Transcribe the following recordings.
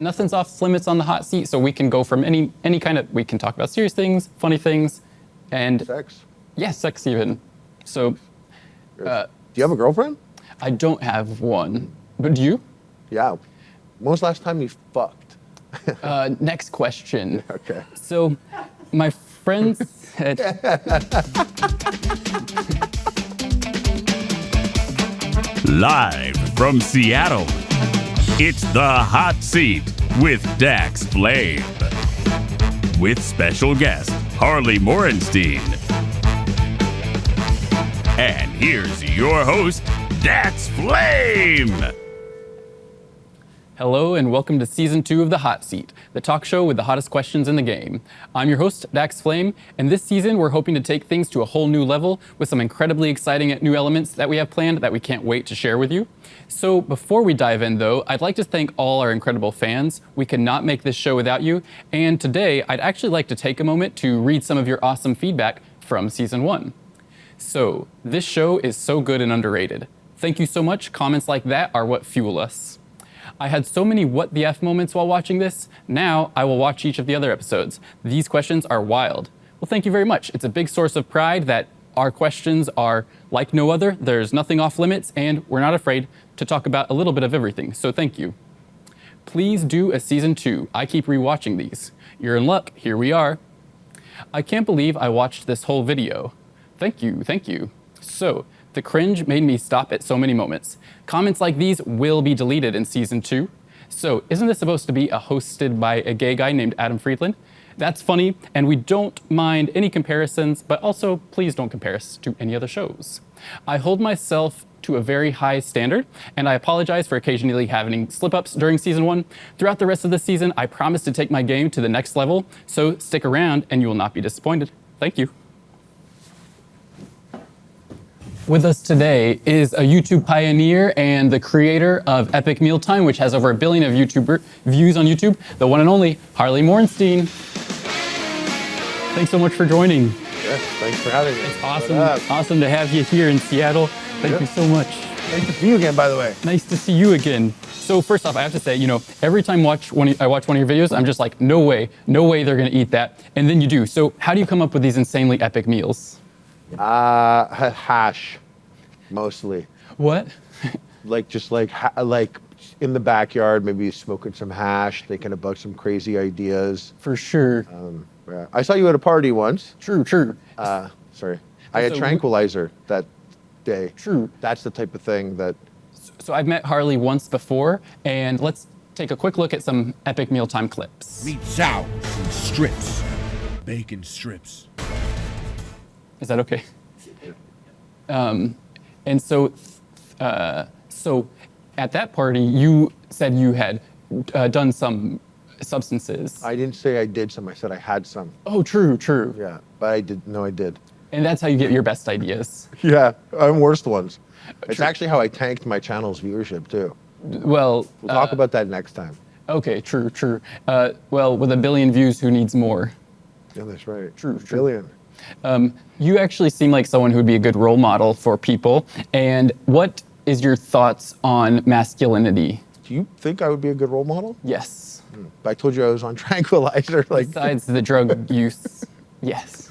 Nothing's off limits on the hot seat, so we can go from any kind of, we can talk about serious things, funny things, and Sex. yeah, sex even. So, Do you have a girlfriend? I don't have one, but do you? Yeah. When was the last time you fucked? Next question. Okay. So, my friend said, Live from Seattle, it's The Hot Seat with Dax Flame. With special guest, Harley Morenstein. And here's your host, Dax Flame. hello and welcome to season 2 of The Hot Seat, the talk show with the hottest questions in the game. I'm your host, Dax Flame, and this season we're hoping to take things to a whole new level with some incredibly exciting new elements that we have planned that we can't wait to share with you. So before we dive in though, I'd like to thank all our incredible fans. We could not make this show without you, and today I'd actually like to take a moment to read some of your awesome feedback from season 1. So, this show is so good and underrated. Thank you so much. Comments like that are what fuel us. I had so many what the F moments while watching this. Now I will watch each of the other episodes. These questions are wild. Well, thank you very much. It's a big source of pride that our questions are like no other. There's nothing off limits, and we're not afraid to talk about a little bit of everything. So thank you. Please do a season 2. I keep rewatching these. You're in luck. Here we are. I can't believe I watched this whole video. Thank you, thank you. So, the cringe made me stop at so many moments. Comments like these will be deleted in season 2. So, isn't this supposed to be hosted by a gay guy named Adam Friedland? That's funny, and we don't mind any comparisons, but also please don't compare us to any other shows. I hold myself to a very high standard, and I apologize for occasionally having slip-ups during season 1. Throughout the rest of the season, I promise to take my game to the next level, so stick around and you will not be disappointed. Thank you. With us today is a YouTube pioneer and the creator of Epic Mealtime, which has over 1 billion of YouTuber views on YouTube, the one and only Harley Morenstein. Thanks so much for joining. Yes, thanks for having me. It's awesome to have you here in Seattle. Thank you so much. Nice to see you again, by the way. Nice to see you again. So first off, I have to say, every time I watch one of your videos, I'm just like, no way they're gonna eat that. And then you do. So how do you come up with these insanely epic meals? Hash, mostly. What? Like in the backyard, maybe smoking some hash, thinking about some crazy ideas. For sure. Yeah. I saw you at a party once. True. Sorry. I had So tranquilizer that day. True. That's the type of thing that. So I've met Harley once before, and let's take a quick look at some epic mealtime clips. Meat sours and strips. Bacon strips. Is that okay? And so at that party, you said you had done some substances. I didn't say I did some. I said I had some. Oh, true. Yeah, but I did. No, I did. And that's how you get your best ideas. Yeah, I'm worst ones. It's actually how I tanked my channel's viewership too. Well, We'll talk about that next time. okay, true. Well, with 1 billion views, who needs more? Yeah, that's right. True. Billion. You actually seem like someone who would be a good role model for people. And what is your thoughts on masculinity? Do you think I would be a good role model? Yes. I told you I was on tranquilizer. Besides the drug use, yes.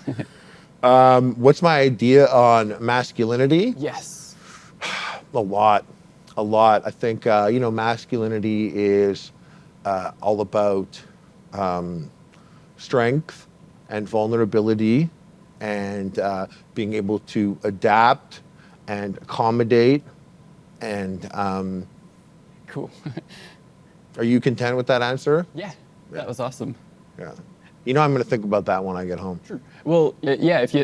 What's my idea on masculinity? Yes. A lot. I think masculinity is all about strength and vulnerability and being able to adapt and accommodate and Cool. are you content with that answer? Yeah, that was awesome. Yeah. I'm going to think about that when I get home. True. Well, yeah, if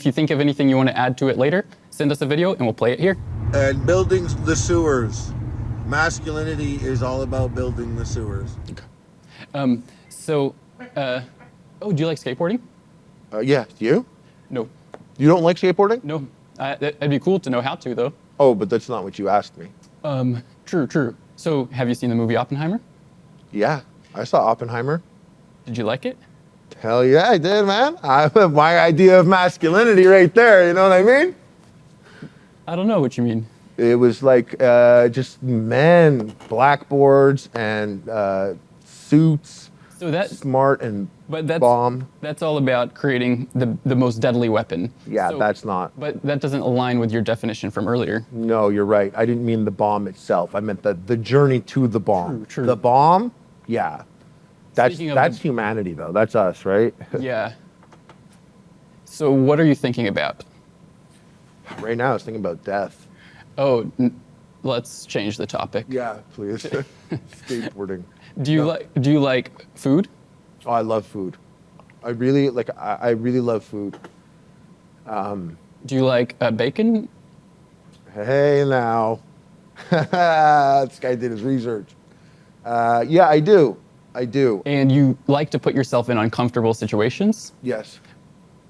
you think of anything you want to add to it later, send us a video and we'll play it here. And building the sewers. Masculinity is all about building the sewers. Do you like skateboarding? Yeah. Do you? No. You don't like skateboarding? No. That'd be cool to know how to, though. Oh, but that's not what you asked me. True. So, have you seen the movie Oppenheimer? Yeah. I saw Oppenheimer. Did you like it? Hell yeah, I did, man. I have my idea of masculinity right there. You know what I mean? I don't know what you mean. It was like just men, blackboards, and suits, So that, smart and but bomb. that's all about creating the most deadly weapon. Yeah, So- that's not. But that doesn't align with your definition from earlier. No, you're right. I didn't mean the bomb itself. I meant the journey to the bomb. True, true. The bomb, yeah. That's Speaking of that's the- humanity though. That's us, right? Yeah. So what are you thinking about? Right now, I was thinking about death. Oh, let's change the topic. Yeah, please. Skateboarding. Do you like food? Oh, I love food. I really like. I really love food. Do you like bacon? Hey now, this guy did his research. Yeah, I do. I do. And you like to put yourself in uncomfortable situations? Yes.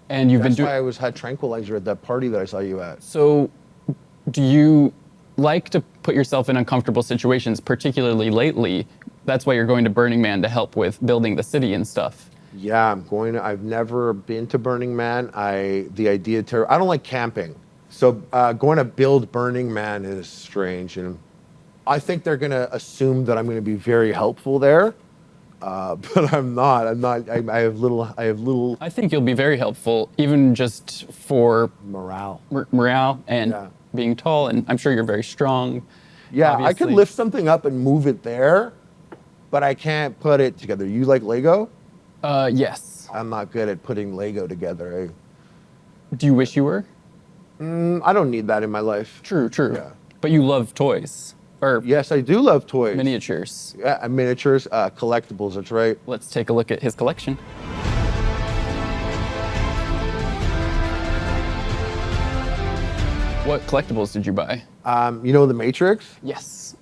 And you've That's been why doing. I had tranquilizer at that party that I saw you at. So, do you like to put yourself in uncomfortable situations, particularly lately? That's why you're going to Burning Man to help with building the city and stuff. Yeah, I'm going to. I've never been to Burning Man. I don't like camping, so going to build Burning Man is strange, and I think they're going to assume that I'm going to be very helpful there, but I'm not. I'm not. I have little I think you'll be very helpful, even just for morale. morale and Yeah. being tall. And I'm sure you're very strong. Yeah, I could obviously. lift something up and move it there, but I can't put it together. You like Lego? Yes. I'm not good at putting Lego together. Do you wish you were? I don't need that in my life. True, true. Yeah. But you love toys or Yes, I do love toys. miniatures. Yeah, miniatures, collectibles. That's right. Let's take a look at his collection. What collectibles did you buy? You know the Matrix? Yes.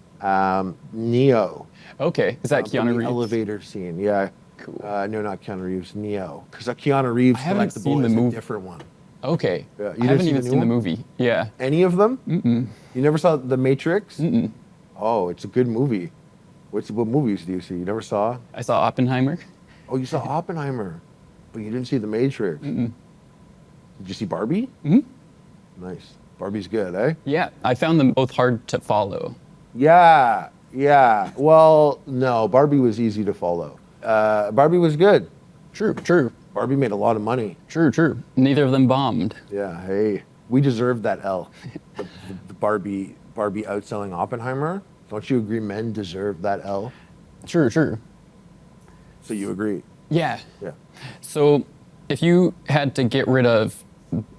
Neo. Okay. Is that From Keanu the Reeves? elevator scene. Yeah. Cool. No, not Keanu Reeves. Neo. Because a Keanu Reeves I haven't collectible seen the is a movie. different one. Okay. Yeah, you I didn't haven't see even the new seen the one? movie. Yeah. Any of them? Mm-mm. You never saw the Matrix? Mm-mm. Oh, it's a good movie. What movies do you see? You never saw? I saw Oppenheimer. Oh, you saw Oppenheimer, but you didn't see the Matrix. Mm-mm. Did you see Barbie? Mm-hmm. Nice. Barbie's good, eh? Yeah. I found them both hard to follow. Yeah. Well, no, Barbie was easy to follow. Barbie was good. True, true, Barbie made a lot of money. true. Neither of them bombed. Yeah, hey, we deserved that L. the Barbie outselling Oppenheimer. Don't you agree men deserve that L? True. So you agree? Yeah. Yeah. So, if you had to get rid of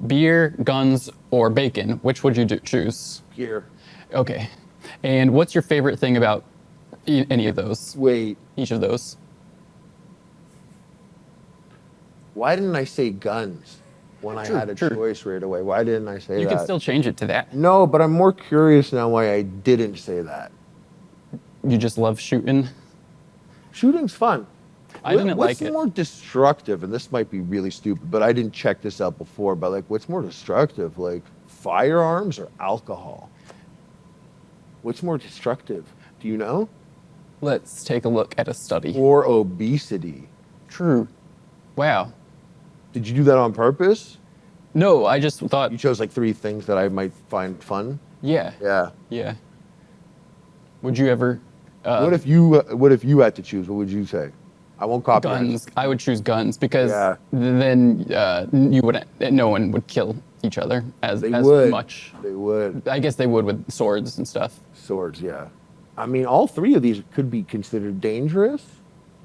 beer, guns, or bacon, which would you choose? Here. Okay. And what's your favorite thing about any of those? Wait, Each of those? why didn't I say guns when I had a True. choice right away? Why didn't I say You that? can still change it to that. No, but I'm more curious now why I didn't say that. You just love shooting. Shooting's fun. I didn't What's like it. more destructive, and this might be really stupid, but I didn't check this out before, but like what's more destructive, like firearms or alcohol? What's more destructive? Do you know? Let's take a look at a study. Or obesity. True. Wow. Did you do that on purpose? No, I just thought, You chose like 3 things that I might find fun? yeah. Yeah. Would you ever? What if you had to choose? What would you say? I won't copy Guns. I would choose guns because Yeah. then you wouldn't. No one would kill each other as They as would. much. They would. I guess they would with swords and stuff. Swords, yeah. I mean, all 3 of these could be considered dangerous,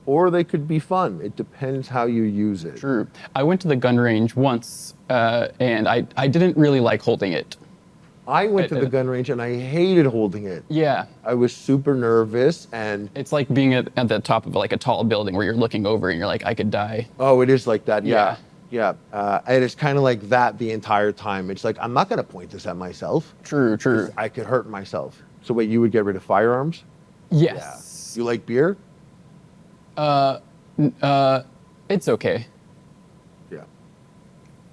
or they could be fun. It depends how you use it. True. I went to the gun range once, and I didn't really like holding it. I went to the gun range and I hated holding it. Yeah. I was super nervous, and It's like being at the top of like a tall building where you're looking over and you're like, I could die. oh, it is like that. Yeah. Yeah. And it's kind of like that the entire time. It's like, I'm not going to point this at myself. True. 'Cause I could hurt myself. So wait, you would get rid of firearms? Yes. You like beer? It's okay. Yeah.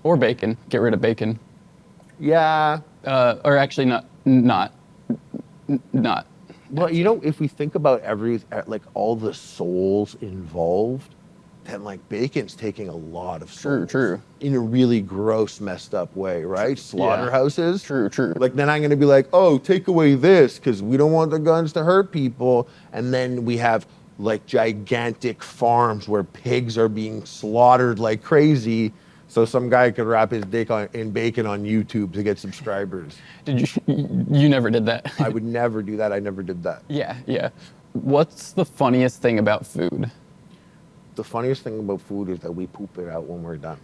Or bacon. Get rid of bacon. Yeah. Or actually not. Well, you know, if we think about like all the souls involved, then like bacon's taking a lot of souls. True. In a really gross, messed up way, right? Slaughterhouses. True. Like then I'm gonna be like, oh, take away this because we don't want the guns to hurt people, and then we have like gigantic farms where pigs are being slaughtered like crazy, so some guy could wrap his dick in bacon on YouTube to get subscribers. You never did that? I would never do that. I never did that. Yeah. What's the funniest thing about food? The funniest thing about food is that we poop it out when we're done.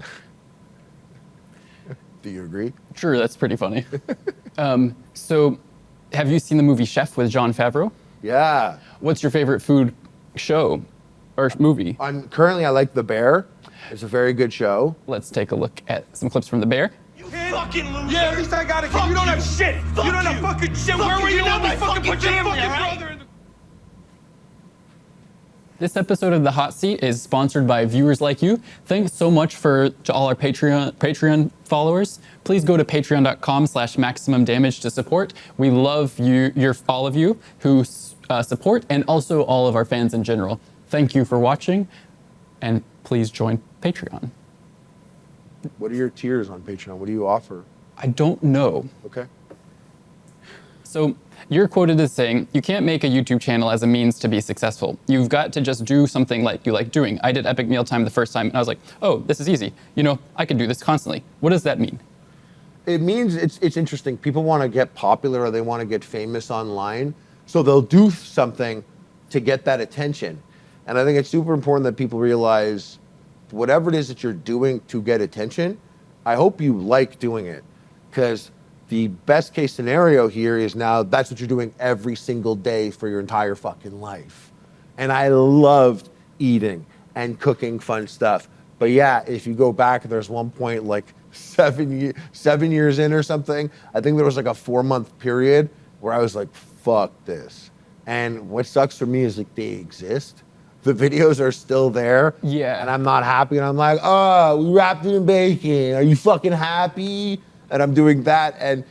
Do you agree? True, that's pretty funny. So, have you seen the movie Chef with Jon Favreau? Yeah. What's your favorite food show or movie? Currently, I like The Bear. It's a very good show. Let's take a look at some clips from The Bear. You fucking loser. Yeah, at least I got a kid. You don't have shit. You don't have fucking shit. Where were you when we fucking put your fucking brother in the... This episode of The Hot Seat is sponsored by viewers like you. Thanks so much to all our Patreon followers. Please go to patreon.com/maximumdamage to support. We love all of you who support, and also all of our fans in general. Thank you for watching, and please join Patreon. What are your tiers on Patreon? What do you offer? I don't know. Okay. So you're quoted as saying, you can't make a YouTube channel as a means to be successful. You've got to just do something like you like doing. I did Epic Mealtime the first time, and I was like, oh, this is easy. I could do this constantly. What does that mean? It means it's interesting. People want to get popular or they want to get famous online, so they'll do something to get that attention. And I think it's super important that people realize whatever it is that you're doing to get attention, I hope you like doing it, because the best case scenario here is now that's what you're doing every single day for your entire fucking life. And I loved eating and cooking fun stuff. But yeah, if you go back, there's one point like 7 years in or something, I think there was like a 4-month period where I was like, fuck this. And what sucks for me is like they exist. The videos are still there. Yeah. And I'm not happy. And I'm like, oh, we wrapped it in bacon. Are you fucking happy? And I'm doing that. And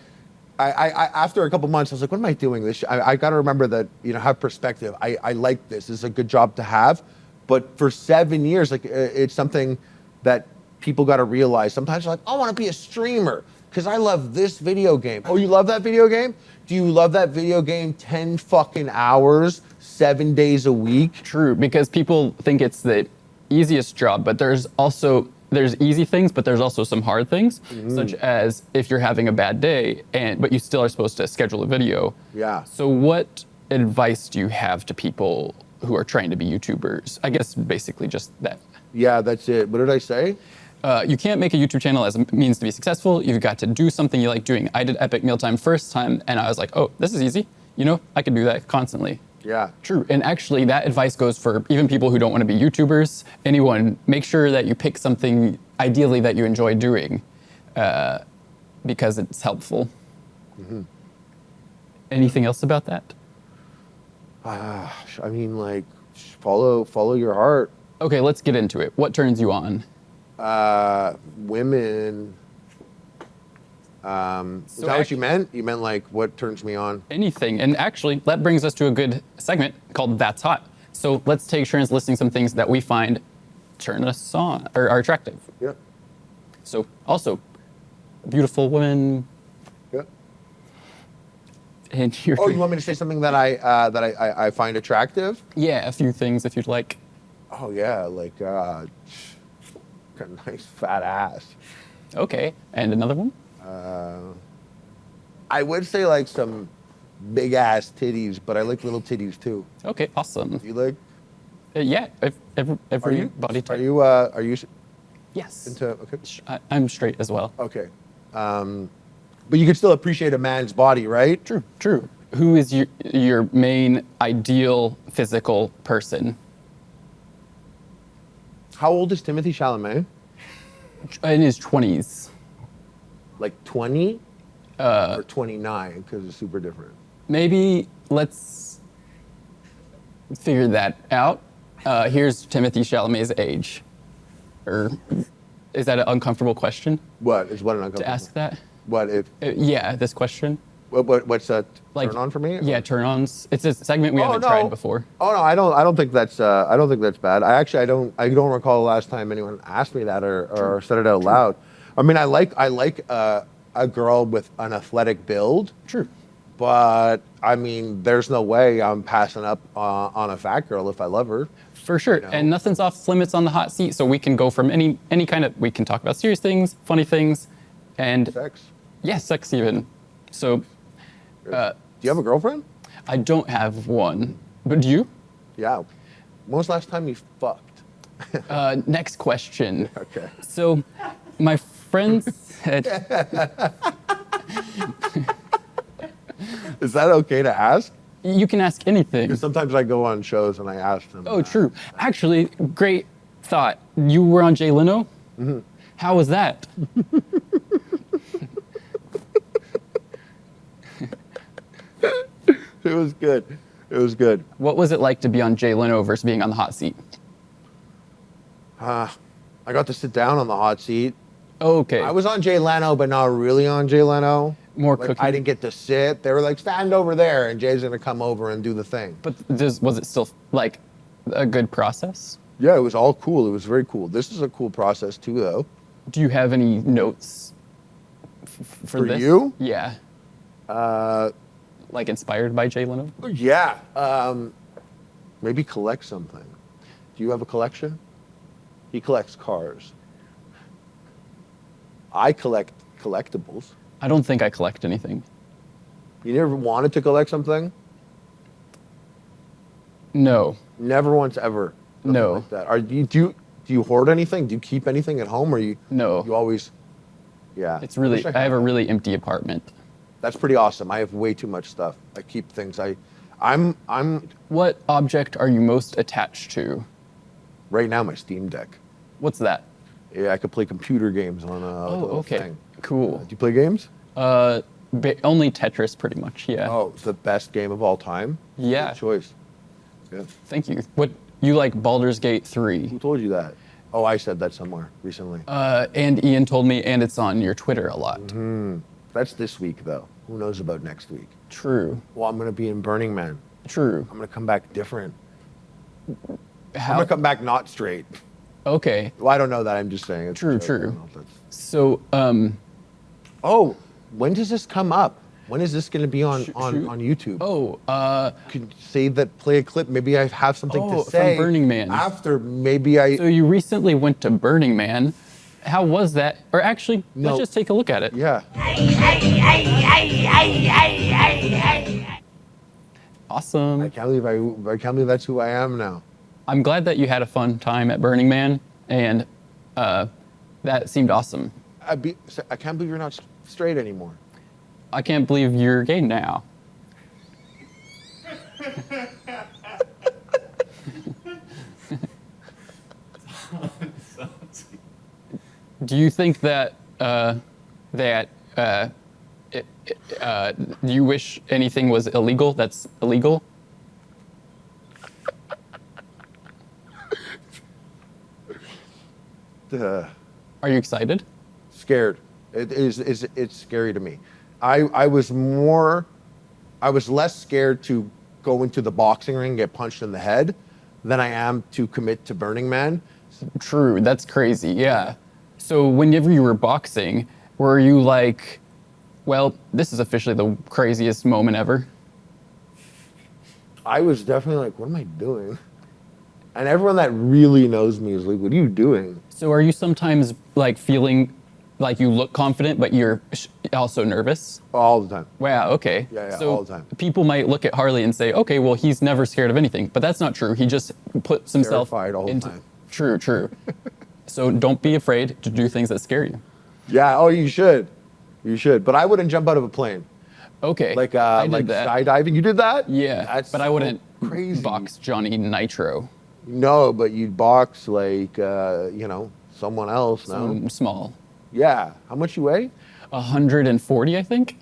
I after a couple months, I was like, what am I doing this? I got to remember that, have perspective. I like this. This is a good job to have. But for 7 years, like it's something that people got to realize. Sometimes you're like, I want to be a streamer because I love this video game. Oh, you love that video game? Do you love that video game 10 fucking hours, 7 days a week? True, because people think it's the easiest job, but there's easy things, but there's also some hard things, such as if you're having a bad day, but you still are supposed to schedule a video. Yeah. So what advice do you have to people who are trying to be YouTubers? I guess basically just that. Yeah, that's it. What did I say? You can't make a YouTube channel as a means to be successful. You've got to do something you like doing. I did Epic Mealtime first time, and I was like, oh, this is easy. I can do that constantly. Yeah. True. And actually, that advice goes for even people who don't want to be YouTubers. Anyone, make sure that you pick something, ideally, that you enjoy doing, because it's helpful. Mm-hmm. Anything else about that? I mean, like, follow your heart. Okay, let's get into it. What turns you on? Women. Is that what you meant? You meant like what turns me on? Anything. And actually, that brings us to a good segment called That's Hot. So let's take turns listing some things that we find turn us on or are attractive. Yeah. So also, beautiful women. Yeah. And you want me to say something that I find attractive? Yeah, a few things if you'd like. Oh yeah, like got a nice fat ass. Okay, and another one? I would say like some big ass titties, but I like little titties too. Okay, awesome. You like? Yeah, every body type. Are you? Yes. Into okay. I'm straight as well. Okay, but you can still appreciate a man's body, right? True. Who is your main ideal physical person? How old is Timothée Chalamet? In his 20s. Like 20? Or 29, because it's super different. Maybe let's figure that out. Here's Timothée Chalamet's age. Or is that an uncomfortable question? What is what an uncomfortable? To ask that? What if? Yeah, this question. What's that? Like, turn on for me? Yeah, turn-ons. It's a segment we haven't tried before. Oh no, I don't think that's bad. I don't recall the last time anyone asked me that or said it out loud. I mean, I like a girl with an athletic build. True. But I mean, there's no way I'm passing up on a fat girl if I love her. For sure. You know? And nothing's off limits on the hot seat, so we can go from any kind of, we can talk about serious things, funny things, and Sex. yeah, sex even. So Do you have a girlfriend? I don't have one, but do you? Yeah. When was the last time you fucked? Next question. Okay. So my friend said, Is that okay to ask? you can ask anything. Because sometimes I go on shows and I ask them. Oh, true. Actually, great thought. You were on Jay Leno? Mm-hmm. How was that? It was good. It was good. What was it like to be on Jay Leno versus being on the hot seat? I got to sit down on the hot seat. Okay. I was on Jay Leno, but not really on Jay Leno. More Like, cooking. I didn't get to sit. They were like, stand over there, and Jay's gonna come over and do the thing. But was it still like a good process? Yeah, it was all cool. It was very cool. This is a cool process too, though. Do you have any notes for this? you? Yeah. Like inspired by Jay Leno? Yeah. Maybe collect something. Do you have a collection? He collects cars. I collect collectibles. I don't think I collect anything. You never wanted to collect something? No. Never once ever. Nothing No. Like that. Do you hoard anything? Do you keep anything at home, or you? No. You always. Yeah. It's really, Wish I have a really empty apartment. That's pretty awesome. I have way too much stuff. I keep things. I'm What object are you most attached to? right now my Steam Deck. What's that? Yeah, I could play computer games on a little okay. thing. Cool. Do you play games? Only Tetris, pretty much, yeah. Oh, it's the best game of all time. Yeah. Good choice. Yeah. Thank you. What, you like Baldur's Gate 3? Who told you that? Oh, I said that somewhere recently. And Ian told me, and it's on your Twitter a lot. That's this week, though. Who knows about next week? True. Well, I'm going to be in Burning Man. True. I'm going to come back different. I'm How? going to come back not straight. Okay. Well, I don't know that. I'm just saying. It's a True, joke. I true. don't know if that's- So, Oh, when does this come up? When is this going to be on Shoot. YouTube? oh, Could you say that, play a clip? Maybe I have something Oh, to from say. Burning Man. After, maybe I. so you recently went to Burning Man. How was that? Or actually, No. let's just take a look at it. Yeah. Awesome. I can't believe that's who I am now. I'm glad that you had a fun time at Burning Man, and that seemed awesome. I can't believe you're not straight anymore. I can't believe you're gay now. Do you think that do you wish anything was illegal that's illegal? Are you excited? Scared. It's scary to me. I was less scared to go into the boxing ring and get punched in the head than I am to commit to Burning Man. True, that's crazy, yeah. So whenever you were boxing, were you like, well, this is officially the craziest moment ever? I was definitely like, what am I doing? And everyone that really knows me is like, what are you doing? So are you sometimes like feeling like you look confident, but you're also nervous? All the time. Wow, okay. Yeah, so all the time. People might look at Harley and say, okay, well, he's never scared of anything. But that's not true. He just puts himself Terrified all the into... time. True. So don't be afraid to do things that scare you. Yeah, oh, you should. You should. But I wouldn't jump out of a plane. Okay, Like I did like that. skydiving. You did that? Yeah, That's but I so wouldn't crazy. box Johnny Nitro. No, but you'd box like someone else. No. Someone small. Yeah. How much you weigh? 140, I think.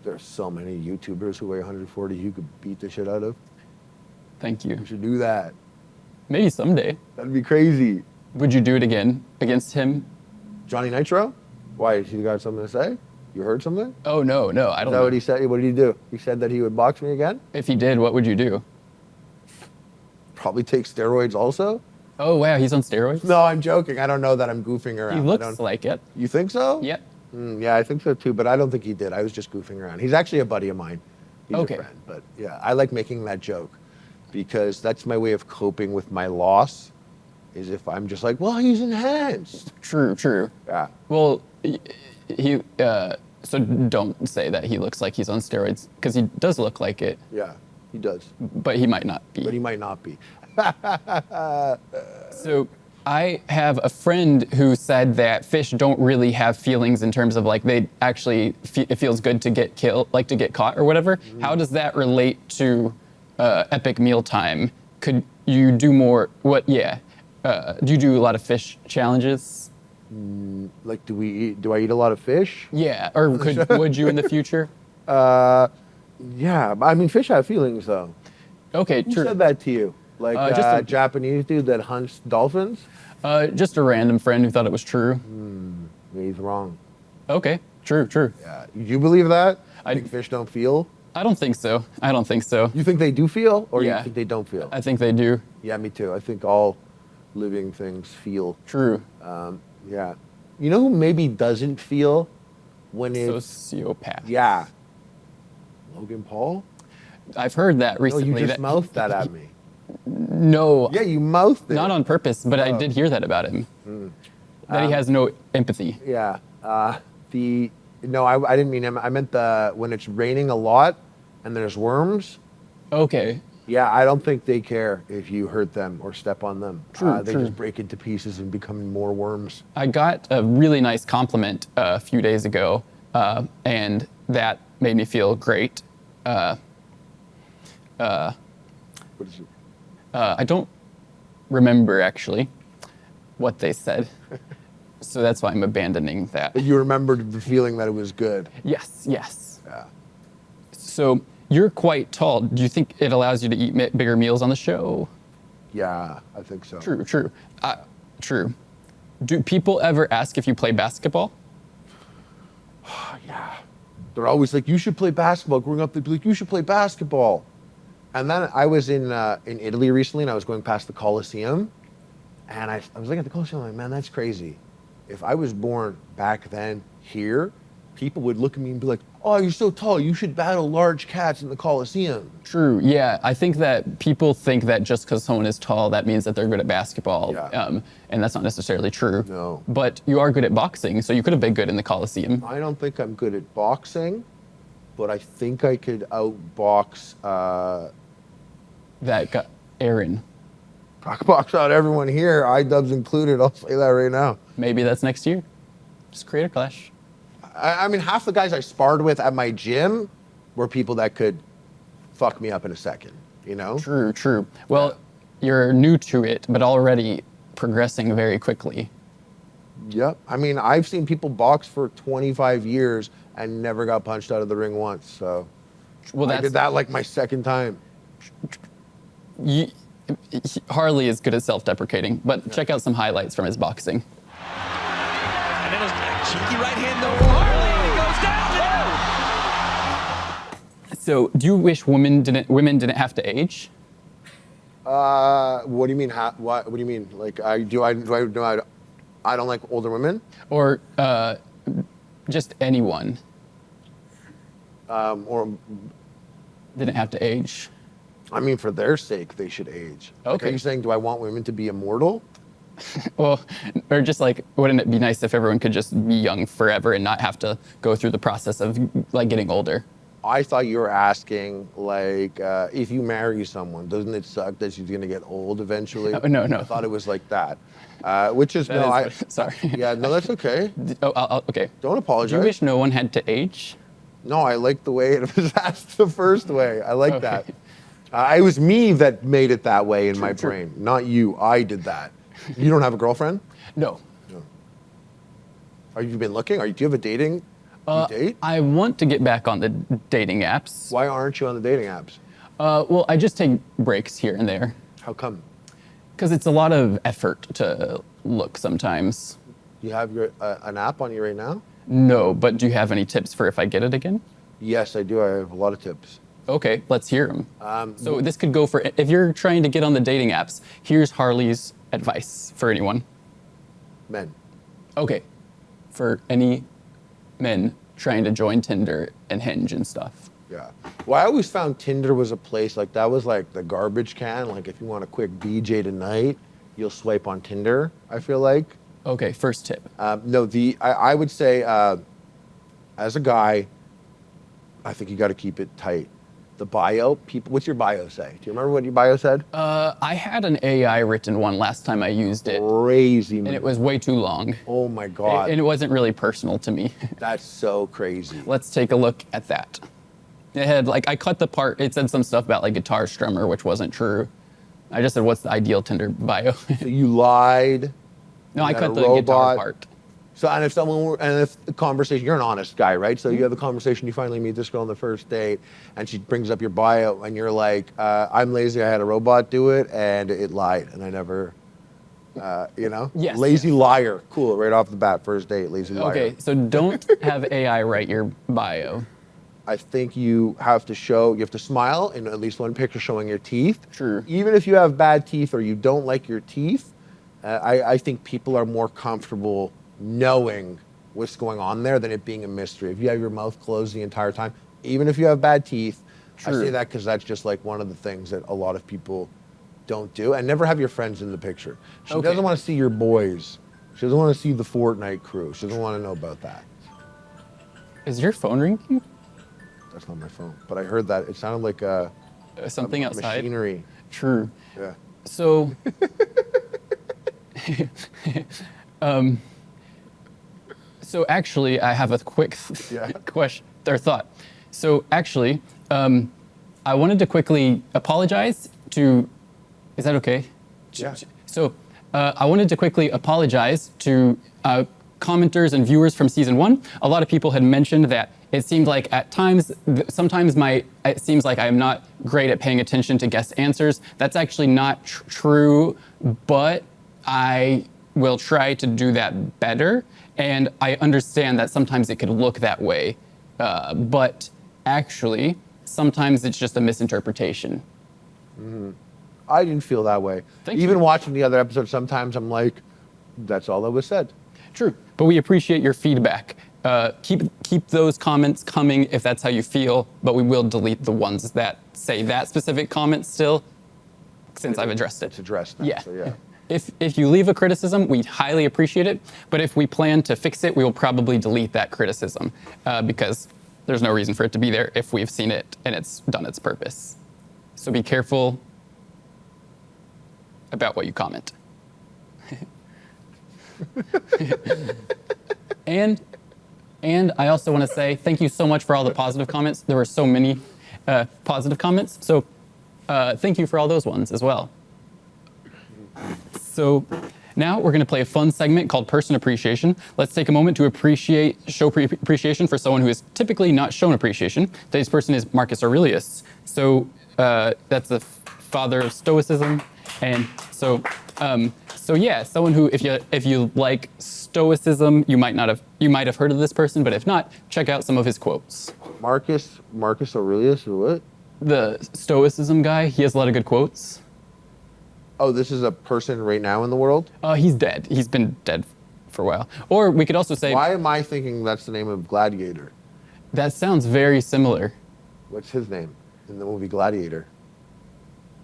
There's so many YouTubers who weigh 140 you could beat the shit out of. Thank you. You should do that. Maybe someday. That'd be crazy. Would you do it again against him? Johnny Nitro? Why? He got something to say? You heard something? Oh, no, I Is don't that know. what he said? What did he do? He said that he would box me again? If he did, what would you do? Probably take steroids also? Oh, wow, he's on steroids? No, I'm joking. I don't know that I'm goofing around. He I looks don't- like it. You think so? Yep. Yeah, I think so too, but I don't think he did. I was just goofing around. He's actually a buddy of mine. He's Okay. a friend, but yeah, I like making that joke because that's my way of coping with my loss. Is if I'm just like, well, he's enhanced. True. Yeah. Well, he so don't say that he looks like he's on steroids because he does look like it, Yeah, he does, but he might not be. but he might not be. So I have a friend who said that fish don't really have feelings in terms of like they actually it feels good to get killed, like to get caught or whatever. How does that relate to epic mealtime? Could you do more? What? Yeah. Do you do a lot of fish challenges? Like, do I eat a lot of fish? Yeah. Or would you in the future? Yeah, I mean, fish have feelings though. Okay. Who True. said that to you? Like Just a- Japanese dude that hunts dolphins? Just a random friend who thought it was true. He's wrong. Okay. True. Yeah, you believe that? I- think fish don't feel? I don't think so. You think they do feel, or Yeah. you think they don't feel? I think they do. Yeah, me too. I think all living things feel. True. Yeah. You know who maybe doesn't feel when it's Sociopath. yeah. Logan Paul? I've heard that No, recently. you just that, mouthed that at me. no, Yeah, you mouthed it. not on purpose, but I did hear that about him. That he has no empathy. Yeah. No, I didn't mean him. I meant when it's raining a lot and there's worms. Okay. Yeah, I don't think they care if you hurt them or step on them. True, They true. just break into pieces and become more worms. I got a really nice compliment a few days ago, and that made me feel great. What is it? I don't remember actually what they said, so that's why I'm abandoning that. You remembered the feeling that it was good. Yes. Yeah. So you're quite tall. Do you think it allows you to eat bigger meals on the show? Yeah, I think so. True. True. Do people ever ask if you play basketball? Yeah. They're always like, you should play basketball. Growing up, they'd be like, you should play basketball. And then I was in Italy recently, and I was going past the Coliseum, and I was looking at the Coliseum, I'm like, man, that's crazy. If I was born back then here, people would look at me and be like, oh, you're so tall, you should battle large cats in the Coliseum. True. Yeah, I think that people think that just because someone is tall, that means that they're good at basketball, Yeah. and that's not necessarily true. No. But you are good at boxing, so you could have been good in the Coliseum. I don't think I'm good at boxing, but I think I could outbox, That got Aaron. I could box out everyone here, iDubbbz included, I'll say that right now. Maybe that's next year. Just create a clash. I mean, half the guys I sparred with at my gym were people that could fuck me up in a second, you know? True. Well, you're new to it, but already progressing very quickly. Yep. I mean, I've seen people box for 25 years and never got punched out of the ring once. So Well, I did that like my second time. Harley is good at self-deprecating, but check out some highlights from his boxing. And then a cheeky right hand though for Harley, and he goes down. So, do you wish women didn't have to age? What do you mean? What do you mean? Like, I don't like older women. Or just anyone Or, didn't have to age? I mean, for their sake, they should age. Like, Okay. are you saying, do I want women to be immortal? Well, or just like, wouldn't it be nice if everyone could just be young forever and not have to go through the process of like getting older? I thought you were asking, like, if you marry someone, doesn't it suck that she's gonna get old eventually? No. I thought it was like that, which is That no. is sorry. Yeah, no, that's okay. Okay. Don't Do apologize. you wish no one had to age? No, I like the way it was asked the first way. I like Okay. that. It was me that made it that way in my True. brain, not you. I did that. You don't have a girlfriend? No. Are you been looking? Do you have a dating? You date? I want to get back on the dating apps. Why aren't you on the dating apps? Well, I just take breaks here and there How come? because it's a lot of effort to look sometimes. You have your an app on you right now? No, but do you have any tips for if I get it again? Yes, I do. I have a lot of tips. Okay, let's hear them. So this could go for, if you're trying to get on the dating apps, here's Harley's advice for anyone. Men. Okay, for any men trying to join Tinder and Hinge and stuff. Yeah. Well, I always found Tinder was a place like that was like the garbage can. Like if you want a quick BJ tonight, you'll swipe on Tinder. I feel like. Okay, first tip. No, I would say as a guy, I think you got to keep it tight. The bio, people. What's your bio say? Do you remember what your bio said? I had an AI written one last time I used it, Crazy. and it was way too long. Oh my God. And it wasn't really personal to me. That's so crazy. Let's take a look at that. It had like, I cut the part, it said some stuff about like guitar strummer, which wasn't true. I just said, what's the ideal Tinder bio? So you lied. No, I You had cut a the guitar robot. part. So, and if the conversation, you're an honest guy, right? So you have a conversation, you finally meet this girl on the first date, and she brings up your bio, and you're like, I'm lazy, I had a robot do it, and it lied, and I never, Yes, Lazy yes. liar. Cool, right off the bat, first date, lazy liar. Okay, so don't have AI write your bio. I think you have to smile in at least one picture showing your teeth. True. Even if you have bad teeth or you don't like your teeth, I think people are more comfortable knowing what's going on there than it being a mystery. If you have your mouth closed the entire time, even if you have bad teeth, True. I say that because that's just like one of the things that a lot of people don't do. And never have your friends in the picture. She Okay. doesn't want to see your boys. She doesn't want to see the Fortnite crew. She doesn't want to know about that. Is your phone ringing? That's not my phone. But I heard that. It sounded like Something outside? machinery. True. Yeah. So, so actually, I have a quick Yeah. question or thought. So actually, I wanted to quickly apologize to. Is that okay? Yeah. So, I wanted to quickly apologize to commenters and viewers from season 1. A lot of people had mentioned that it seemed like at times, sometimes it seems like I am not great at paying attention to guest answers. That's actually not true, but I will try to do that better. And I understand that sometimes it could look that way, but actually, sometimes it's just a misinterpretation. I didn't feel that way. Thank Even you. watching the other episodes, sometimes I'm like, that's all that was said. True, but we appreciate your feedback. Keep those comments coming if that's how you feel, but we will delete the ones that say that specific comment still, since I've addressed it. It's addressed now, Yeah. so yeah. If you leave a criticism, we highly appreciate it, but if we plan to fix it, we will probably delete that criticism because there's no reason for it to be there if we've seen it and it's done its purpose. So be careful about what you comment. And I also want to say thank you so much for all the positive comments. There were so many positive comments, so thank you for all those ones as well. So now we're going to play a fun segment called Person Appreciation. Let's take a moment to show appreciation for someone who is typically not shown appreciation. Today's person is Marcus Aurelius. So that's the father of Stoicism, and so yeah, someone who, if you like Stoicism, you might have heard of this person, but if not, check out some of his quotes. Marcus Aurelius, or what? The Stoicism guy, he has a lot of good quotes. Oh, this is a person right now in the world? He's dead. He's been dead for a while. Or we could also say, Why am I thinking that's the name of Gladiator? that sounds very similar. What's his name in the movie Gladiator?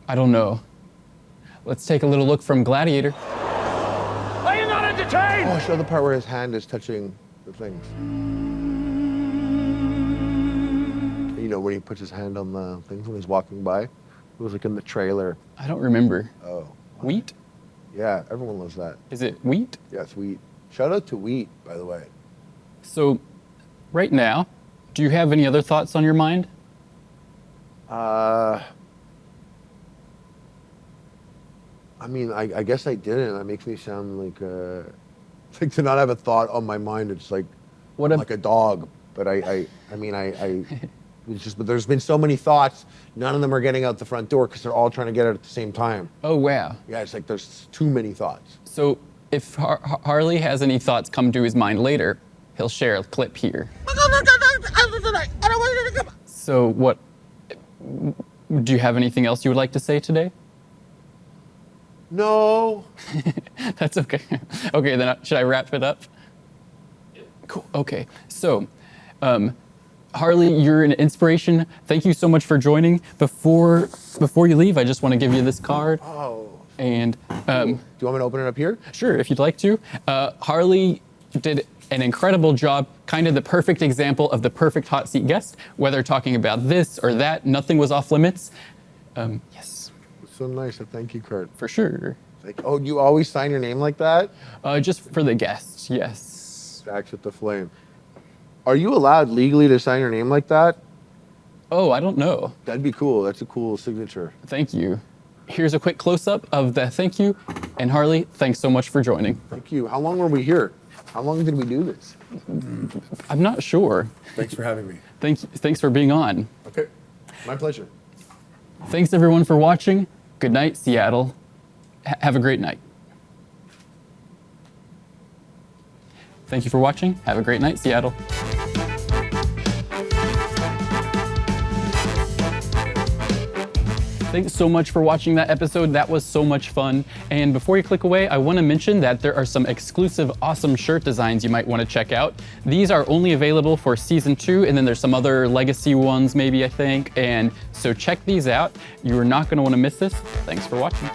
I don't know. Let's take a little look from Gladiator. Are you not entertained? Oh, show the part where his hand is touching the things. You know, when he puts his hand on the things when he's walking by? It was like in the trailer. I don't remember. Oh. Wheat? Yeah, everyone loves that. Is it wheat? Yeah, it's Wheat. Shout out to Wheat, by the way. So, right now, do you have any other thoughts on your mind? I mean, I guess I didn't. That makes me sound like to not have a thought on my mind. It's like What I'm like a dog. But I mean, it's just. But there's been so many thoughts. None of them are getting out the front door because they're all trying to get it at the same time. Oh, wow. Yeah, it's like there's too many thoughts. So, if Harley has any thoughts come to his mind later, he'll share a clip here. So, what? Do you have anything else you would like to say today? No. That's okay. Okay, then should I wrap it up? Cool. Okay. So, Harley, you're an inspiration. Thank you so much for joining. Before you leave, I just want to give you this card. Oh. And Do you want me to open it up here? sure, if you'd like to. Harley did an incredible job, kind of the perfect example of the perfect hot seat guest, whether talking about this or that, nothing was off limits. Yes, It's so nice. A thank you card. for sure. Like, oh, you always sign your name like that? Just for the guests, yes. Dax with the flame. Are you allowed legally to sign your name like that? Oh, I don't know. That'd be cool. That's a cool signature. Thank you. Here's a quick close-up of the thank you. And Harley, thanks so much for joining. Thank you. How long were we here? How long did we do this? I'm not sure. Thanks for having me. Thanks for being on. Okay. My pleasure. Thanks everyone for watching. Good night, Seattle. Have a great night. Thank you for watching. Have a great night, Seattle. Thanks so much for watching that episode. That was so much fun. And before you click away, I want to mention that there are some exclusive awesome shirt designs you might want to check out. These are only available for season 2, and then there's some other legacy ones maybe, I think. And so check these out. You are not going to want to miss this. Thanks for watching.